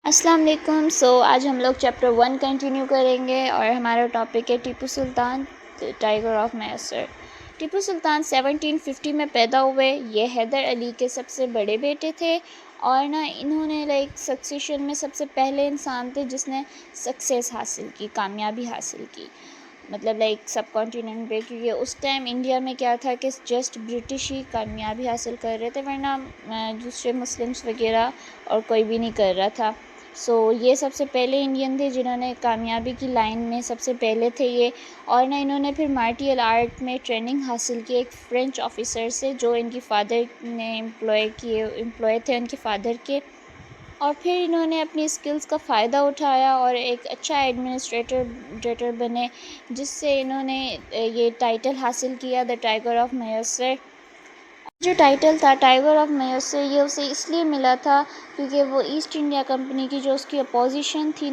السلام علیکم. آج ہم لوگ چیپٹر 1 کنٹینیو کریں گے اور ہمارا ٹاپک ہے ٹیپو سلطان ٹائیگر آف میسر. ٹیپو سلطان 1750 میں پیدا ہوئے. یہ حیدر علی کے سب سے بڑے بیٹے تھے اور انہوں نے سکسیشن میں سب سے پہلے انسان تھے جس نے سکسیس حاصل کی، کامیابی حاصل کی، مطلب سب کانٹیننٹ پہ، کیونکہ اس ٹائم انڈیا میں کیا تھا کہ جسٹ برٹش ہی کامیابی حاصل کر رہے تھے، ورنہ دوسرے مسلمس وغیرہ اور کوئی بھی نہیں کر رہا تھا. یہ سب سے پہلے انڈین تھے جنہوں نے کامیابی کی لائن میں سب سے پہلے تھے یہ. اور انہوں نے پھر مارٹیل آرٹ میں ٹریننگ حاصل کی ایک فرینچ آفیسر سے جو ان کی فادر نے امپلائے تھے ان کے فادر کے. اور پھر انہوں نے اپنی اسکلز کا فائدہ اٹھایا اور ایک اچھا ایڈمنسٹریٹر بنے، جس سے انہوں نے یہ ٹائٹل حاصل کیا دا ٹائیگر آف میسر. جو ٹائٹل تھا ٹائیگر آف میسر، یہ اسے اس لیے ملا تھا کیونکہ وہ ایسٹ انڈیا کمپنی کی جو اس کی اپوزیشن تھی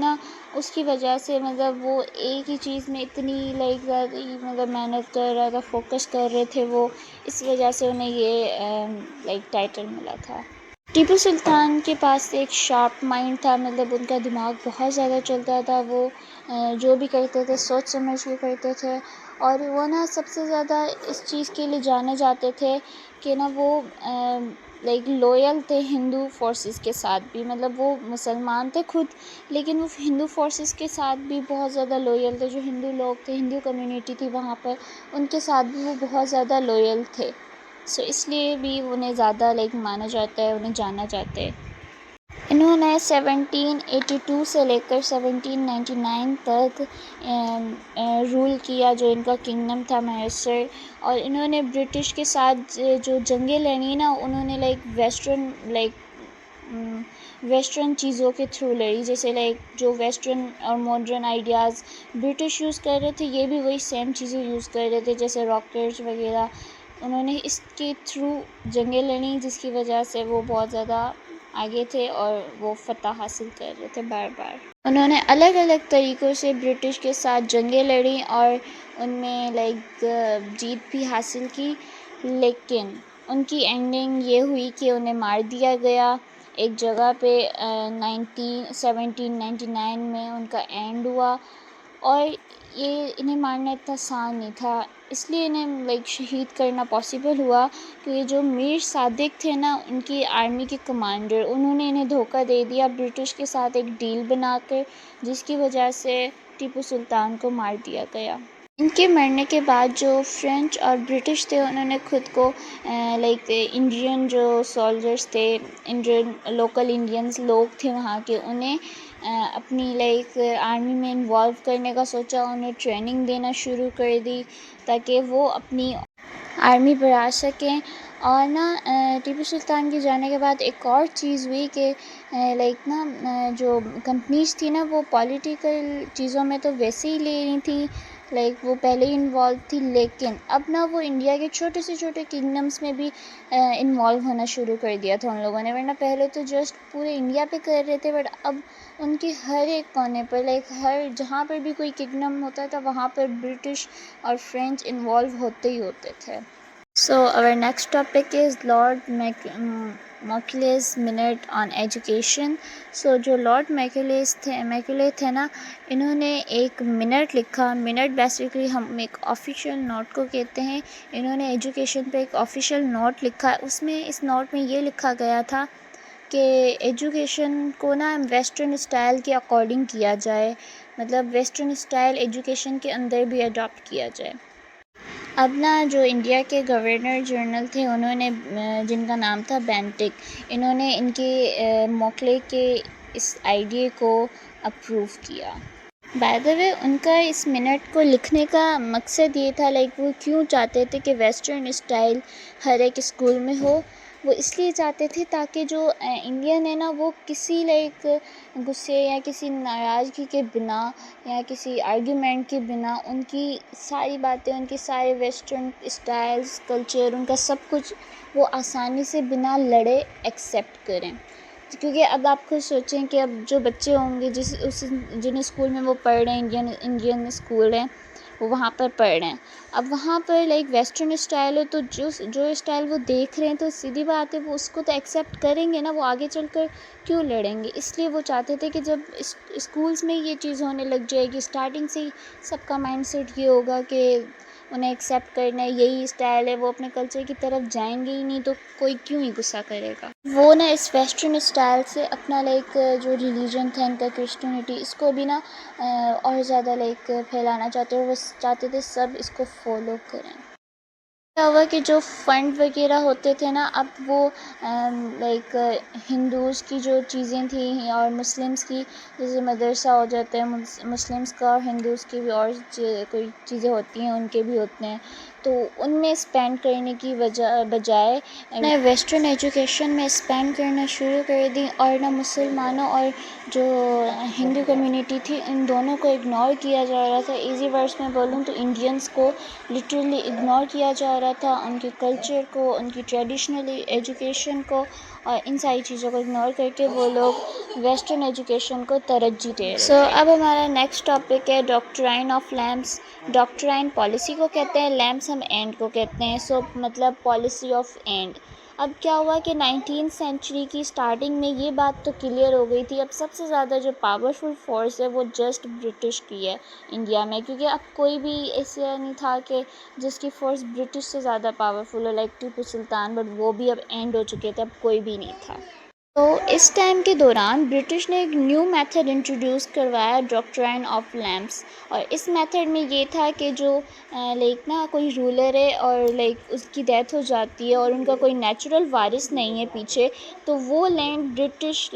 اس کی وجہ سے وہ ایک ہی چیز میں اتنی زیادہ محنت کر رہا تھا، فوکس کر رہے تھے وہ، اس وجہ سے انہیں یہ ٹائٹل ملا تھا. ٹیپو سلطان کے پاس ایک شارپ مائنڈ تھا، ان کا دماغ بہت زیادہ چلتا تھا. وہ جو بھی کرتے تھے سوچ سمجھ کے کرتے تھے، اور وہ سب سے زیادہ اس چیز کے لیے جانے جاتے تھے کہ وہ لویل تھے ہندو فورسز کے ساتھ بھی. وہ مسلمان تھے خود، لیکن وہ ہندو فورسز کے ساتھ بھی بہت زیادہ لویل تھے. جو ہندو لوگ تھے، ہندو کمیونٹی تھی وہاں پر، ان کے ساتھ بھی وہ بہت زیادہ لویل تھے. اس لیے بھی انہیں زیادہ مانا جاتا ہے، انہیں جانا جاتا ہے. انہوں نے 1782 سے لے کر 1799 تک رول کیا، جو ان کا کنگڈم تھا میسر. اور انہوں نے برٹش کے ساتھ جو جنگیں لڑی انہوں نے ویسٹرن چیزوں کے تھرو لڑی، جیسے جو ویسٹرن اور ماڈرن آئیڈیاز برٹش یوز کر رہے تھے، یہ بھی وہی سیم چیزیں یوز کر رہے تھے، جیسے راکٹس وغیرہ. انہوں نے اس کے تھرو جنگیں لڑیں، جس کی وجہ سے وہ بہت زیادہ آگے تھے اور وہ فتح حاصل کر رہے تھے بار بار. انہوں نے الگ الگ طریقوں سے برٹش کے ساتھ جنگیں لڑیں اور ان میں جیت بھی حاصل کی، لیکن ان کی اینڈنگ یہ ہوئی کہ انہیں مار دیا گیا ایک جگہ پہ. 1799 میں ان کا اینڈ ہوا، اور انہیں مارنا اتنا آسان نہیں تھا، اس لیے انہیں شہید کرنا پاسبل ہوا. کہ جو میر صادق تھے ان کی آرمی کے کمانڈر، انہوں نے انہیں دھوکہ دے دیا برٹش کے ساتھ ایک ڈیل بنا کر، جس کی وجہ سے ٹیپو سلطان کو مار دیا گیا. ان کے مرنے کے بعد جو فرینچ اور برٹش تھے، انہوں نے خود کو انڈین جو سولجرز تھے، انڈین لوکل انڈینز لوگ تھے وہاں کے، انہیں اپنی آرمی میں انوالو کرنے کا سوچا. انہیں ٹریننگ دینا شروع کر دی تاکہ وہ اپنی آرمی بڑھا سکیں. اور ٹیپو سلطان کے جانے کے بعد ایک اور چیز ہوئی کہ جو کمپنیز تھی وہ پولیٹیکل چیزوں میں تو ویسے ہی لے رہی تھی، وہ پہلے ہی انوالو تھی، لیکن اب وہ انڈیا کے چھوٹے سے چھوٹے کنگڈمس میں بھی انوالو ہونا شروع کر دیا تھا ان لوگوں نے. ورنہ پہلے تو جسٹ پورے انڈیا پہ کر رہے تھے، بٹ اب ان کے ہر ایک کونے پر ہر جہاں پر بھی کوئی کنگڈم ہوتا تھا وہاں پر برٹش اور فرینچ انوالو ہوتے ہی ہوتے تھے. Our next topic is Lord Macaulay's Minute on Education. جو لارڈ میکولے تھے انہوں نے ایک منٹ لکھا. منٹ بیسیکلی ہم ایک آفیشیل نوٹ کو کہتے ہیں. انہوں نے ایجوکیشن پہ ایک آفیشیل نوٹ لکھا. اس نوٹ میں یہ لکھا گیا تھا کہ ایجوکیشن کو ویسٹرن اسٹائل کے اکارڈنگ کیا جائے، ویسٹرن اسٹائل ایجوکیشن کے اندر بھی اڈاپٹ کیا جائے. اب جو انڈیا کے گورنر جنرل تھے، انہوں نے جن کا نام تھا بینٹک، انہوں نے ان کے موکلے کے اس آئیڈیا کو اپروو کیا. بائی دا وے، ان کا اس منٹ کو لکھنے کا مقصد یہ تھا وہ کیوں چاہتے تھے کہ ویسٹرن اسٹائل ہر ایک اسکول میں ہو. وہ اس لیے چاہتے تھے تاکہ جو انڈین ہے وہ کسی غصے یا کسی ناراضگی کے بنا یا کسی آرگیومنٹ کے بنا ان کی ساری باتیں، ان کے سارے ویسٹرن اسٹائلز، کلچر، ان کا سب کچھ وہ آسانی سے بنا لڑے ایکسیپٹ کریں. کیونکہ اب آپ خود سوچیں کہ اب جو بچے ہوں گے جن اسکول میں وہ پڑھ رہے ہیں، انڈین اسکول ہیں، وہ وہاں پر پڑھ رہے ہیں. اب وہاں پر لائک ویسٹرن اسٹائل ہو تو جو اسٹائل وہ دیکھ رہے ہیں تو سیدھی بات ہے وہ اس کو تو ایکسیپٹ کریں گے نا, وہ آگے چل کر کیوں لڑیں گے. اس لیے وہ چاہتے تھے کہ جب اسکولس میں یہ چیز ہونے لگ جائے گی, اسٹارٹنگ سے ہی سب کا مائنڈ سیٹ یہ ہوگا کہ انہیں ایکسیپٹ کرنا ہے, یہی اسٹائل ہے, وہ اپنے کلچر کی طرف جائیں گے ہی نہیں تو کوئی کیوں ہی غصہ کرے گا. وہ نا اس ویسٹرن اسٹائل سے اپنا لائک جو ریلیجن تھا ان کا کرسچینٹی, اس کو بھی نا اور زیادہ لائک پھیلانا چاہتے ہیں. وہ چاہتے تھے سب اس کو فالو کریں. کیا ہوا کہ جو فنڈ وغیرہ ہوتے تھے نا, اب وہ لائک ہندوز کی جو چیزیں تھیں اور مسلمس کی, جیسے مدرسہ ہو جاتا ہے مسلمس کا اور ہندوز کی بھی, اور کوئی چیزیں ہوتی ہیں ان کے بھی ہوتے ہیں, تو ان میں اسپینڈ کرنے کی بجائے میں ویسٹرن ایجوکیشن میں اسپینڈ کرنا شروع کر دی. اور نہ مسلمانوں اور جو ہندو کمیونٹی تھی ان دونوں کو اگنور کیا جا رہا تھا. ایزی ورڈس میں بولوں تو انڈینس کو لٹرلی اگنور کیا جا رہا تھا, ان کے کلچر کو, ان کی ٹریڈیشنل ایجوکیشن کو, اور ان ساری چیزوں کو اگنور کر کے وہ لوگ ویسٹرن ایجوکیشن کو ترجیح دے رہے. اب ہمارا نیکسٹ ٹاپک ہے doctrine of lamps. Doctrine policy کو کہتے ہیں, لیمپس ہم اینڈ کو کہتے ہیں. مطلب پالیسی آف اینڈ. اب کیا ہوا کہ 19th سینچری کی سٹارٹنگ میں یہ بات تو کلیئر ہو گئی تھی, اب سب سے زیادہ جو پاورفل فورس ہے وہ جسٹ برٹش کی ہے انڈیا میں, کیونکہ اب کوئی بھی ایسا نہیں تھا کہ جس کی فورس برٹش سے زیادہ powerful who, like Tipu Sultan, but وہ بھی اب اینڈ ہو چکے تھے, اب کوئی بھی نہیں تھا. تو اس ٹائم کے دوران برٹش نے ایک نیو میتھڈ انٹروڈیوس کروایا, ڈاکٹرائن آف لیمپس. اور اس میتھڈ میں یہ تھا کہ جو لائک نا کوئی رولر ہے اور لائک اس کی ڈیتھ ہو جاتی ہے اور ان کا کوئی نیچرل وارث نہیں ہے پیچھے, تو وہ لینڈ برٹش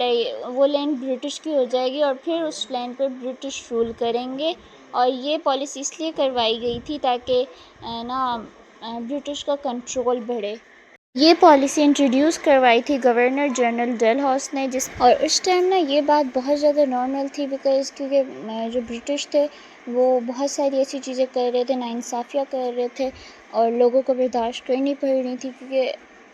کی ہو جائے گی اور پھر اس لینڈ پر برٹش رول کریں گے. اور یہ پالیسی اس لیے کروائی گئی تھی تاکہ نا برٹش کا کنٹرول بڑھے. یہ پالیسی انٹروڈیوس کروائی تھی گورنر جنرل ڈیل ہاؤس نے, اور اس ٹائم نا یہ بات بہت زیادہ نارمل تھی, کیونکہ جو برٹش تھے وہ بہت ساری ایسی چیزیں کر رہے تھے, ناانصافیاں کر رہے تھے, اور لوگوں کو برداشت کرنی پڑ رہی تھی, کیونکہ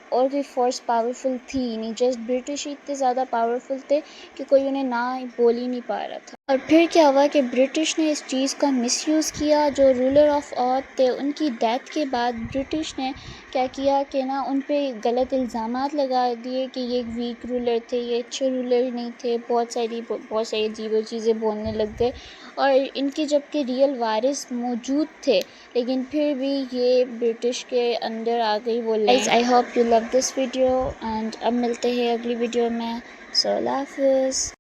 اور کوئی فورس پاورفل تھی ہی نہیں, جسٹ برٹش ہی اتنے زیادہ پاورفل تھے کہ کوئی انہیں نہ بول ہی نہیں پا رہا تھا. اور پھر کیا ہوا کہ برٹش نے اس چیز کا مس یوز کیا. جو رولر آف آتھ تھے ان کی ڈیتھ کے بعد برٹش نے کیا کیا کہ نا ان پہ غلط الزامات لگا دیے کہ یہ ویک رولر تھے, یہ اچھے رولر نہیں تھے, بہت ساری عجیب چیزیں بولنے لگ گئے, اور ان کے جب کہ ریئل وارث موجود تھے لیکن پھر بھی یہ برٹش کے اندر آ گئی وہ land. I hope you love this video, and اب ملتے ہیں اگلی ویڈیو میں. سو اللہ حافظ.